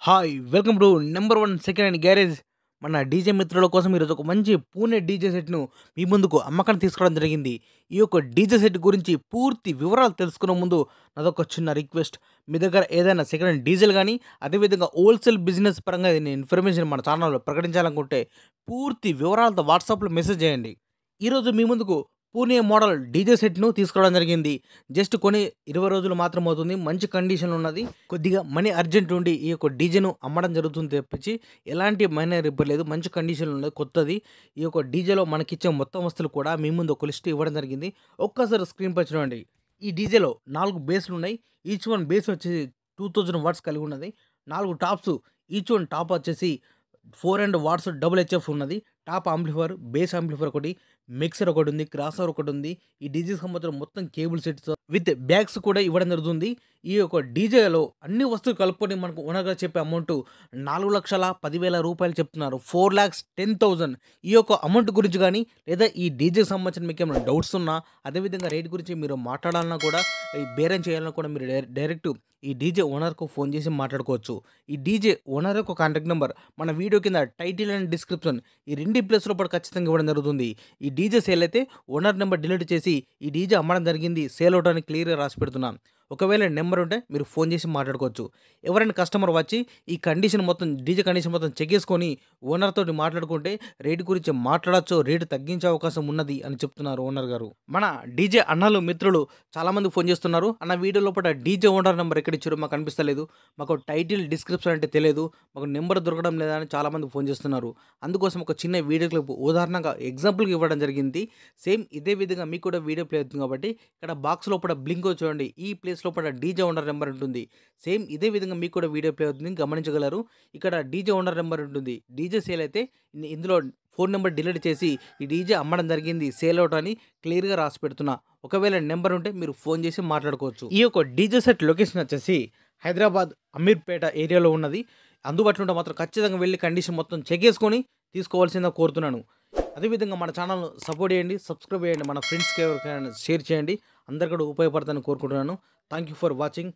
Hi! Welcome to number 1 second hand garage. మన DJ మిత్రుల కోసం ఈరోజు ఒక మంచి పూణే డీజే సెట్‌ను మీ ముందుకు అమ్మకానికి తీసుకురావడం జరిగింది. ఈ యొక్క డీజే సెట్ గురించి పూర్తి వివరాలు తెలుసుకునే ముందు నాదొక చిన్న రిక్వెస్ట్. మీ దగ్గర ఏదైనా సెకండ్ హ్యాండ్ డీజేలు గానీ, అదేవిధంగా హోల్‌సేల్ బిజినెస్ పరంగా ఏదైనా ఇన్ఫర్మేషన్ మన ఛానల్‌లో ప్రకటించాలనుకుంటే పూర్తి వివరాలతో వాట్సాప్‌లో మెసేజ్ చేయండి. ఈరోజు మీ ముందుకు పూణే మోడల్ డీజే సెట్‌ను తీసుకురావడం జరిగింది. జస్ట్ కొని 20 రోజులు మాత్రం అవుతుంది. మంచి కండిషన్‌లో ఉన్నది. కొద్దిగా మనీ అర్జెంట్ ఉండి ఈ యొక్క డీజేను అమ్మడం జరుగుతుంది తప్పించి ఎలాంటి మైనర్ రిపేర్ లేదు. మంచి కండిషన్‌లో ఉన్నది. కొత్తది. ఈ యొక్క డీజేలో మనకిచ్చే మొత్తం వస్తువులు కూడా మీ ముందు ఒక లిస్ట్ ఇవ్వడం జరిగింది. ఒక్కసారి స్క్రీన్‌పై చూడండి. ఈ డీజేలో 4 బేస్‌లున్నాయి. ఈచ్ వన్ బేస్ వచ్చేసి 2000 వాట్స్ కలిగి ఉన్నది. 4 టాప్స్, ఈచ్ వన్ టాప్ వచ్చేసి 400 వాట్స్ డబుల్ హెచ్ఎఫ్ ఉన్నది. టాప్ యాంప్లిఫైయర్, బేస్ యాంప్లిఫైయర్ ఒకటి, మిక్సర్ ఒకటుంది, క్రాసర్ ఒకటుంది. ఈ డీజేకి సంబంధించిన మొత్తం కేబుల్ సెట్స్ విత్ బ్యాగ్స్ కూడా ఇవ్వడం జరుగుతుంది. ఈ యొక్క డీజేలో అన్ని వస్తువులు కలుపుకొని మనకు ఓనర్‌గా చెప్పే అమౌంట్ రూ. 4,10,000 చెప్తున్నారు. 4,10,000. ఈ యొక్క అమౌంట్ గురించి గానీ, లేదా ఈ డీజేకి సంబంధించిన మీకేమైనా డౌట్స్ ఉన్నా, అదేవిధంగా రేట్ గురించి మీరు మాట్లాడాలన్నా కూడా, ఈ బేరం చేయాలన్నా కూడా మీరు డైరెక్ట్ ఈ డీజే ఓనర్‌కు ఫోన్ చేసి మాట్లాడుకోవచ్చు. ఈ డీజే ఓనర్ యొక్క కాంటాక్ట్ నంబర్ మన వీడియో కింద టైటిల్ అండ్ డిస్క్రిప్షన్ ఈ 2 ప్లేస్‌లో కూడా ఖచ్చితంగా ఇవ్వడం జరుగుతుంది. ఈ డీజే సేల్ అయితే ఓనర్ నెంబర్ డిలీట్ చేసి ఈ డీజే అమ్మడం జరిగింది, సేల్ అవుట్ అని క్లియర్‌గా రాసి పెడుతున్నాం. ఒకవేళ నెంబర్ ఉంటే మీరు ఫోన్ చేసి మాట్లాడుకోవచ్చు. ఎవరైనా కస్టమర్ వచ్చి ఈ కండిషన్ మొత్తం డీజే కండిషన్ మొత్తం చెక్ చేసుకొని ఓనర్ తోటి మాట్లాడుకుంటే రేట్ గురించి మాట్లాడొచ్చు, రేట్ తగ్గించే అవకాశం ఉన్నది అని చెప్తున్నారు ఓనర్ గారు. మన డీజే అన్నలు మిత్రులు చాలామంది ఫోన్ చేస్తున్నారు. అన్న వీడియో లోపల డీజే ఓనర్ నెంబర్ ఎక్కడ ఇచ్చారో మాకు కనిపిస్తలేదు. మాకు టైటిల్ డిస్క్రిప్షన్ అంటే తెలియదు. మాకు నెంబర్ దొరకడం లేదా అని చాలామంది ఫోన్ చేస్తున్నారు. అందుకోసం ఒక చిన్న వీడియో క్లిప్ ఉదాహరణగా ఎగ్జాంపుల్‌గా ఇవ్వడం జరిగింది. సేమ్ ఇదే విధంగా మీకు కూడా వీడియో ప్లే అవుతుంది కాబట్టి ఇక్కడ బాక్స్ లోపల బ్లింక్ చూడండి. ఈ ప్లేస్ లోపల డీజే ఓనర్ నెంబర్ ఉంటుంది. సేమ్ ఇదే విధంగా మీకు కూడా వీడియో ప్లే అవుతుంది, గమనించగలరు. ఇక్కడ డీజే ఓనర్ నెంబర్ ఉంటుంది. డీజే సేల్ అయితే ఇందులో ఫోన్ నెంబర్ డిలీట్ చేసి ఈ డీజే అమ్మడం జరిగింది, సేల్ అవుట్ అని క్లియర్‌గా రాసి పెడుతున్నా. ఒకవేళ నెంబర్ ఉంటే మీరు ఫోన్ చేసి మాట్లాడుకోవచ్చు. ఈ యొక్క డీజే సెట్ లొకేషన్ వచ్చేసి హైదరాబాద్ అమీర్పేట ఏరియాలో ఉన్నది. అందుబాటులో ఉంటే మాత్రం ఖచ్చితంగా వెళ్ళి కండిషన్ మొత్తం చెక్ చేసుకొని తీసుకోవాల్సిందిగా కోరుతున్నాను. అదేవిధంగా మన ఛానల్‌ను సపోర్ట్ చేయండి, సబ్స్క్రైబ్ చేయండి, మన ఫ్రెండ్స్‌కి ఎవరికైనా షేర్ చేయండి. అందరికీ కూడా ఉపయోగపడతాదని కోరుకుంటున్నాను. Thank you for watching.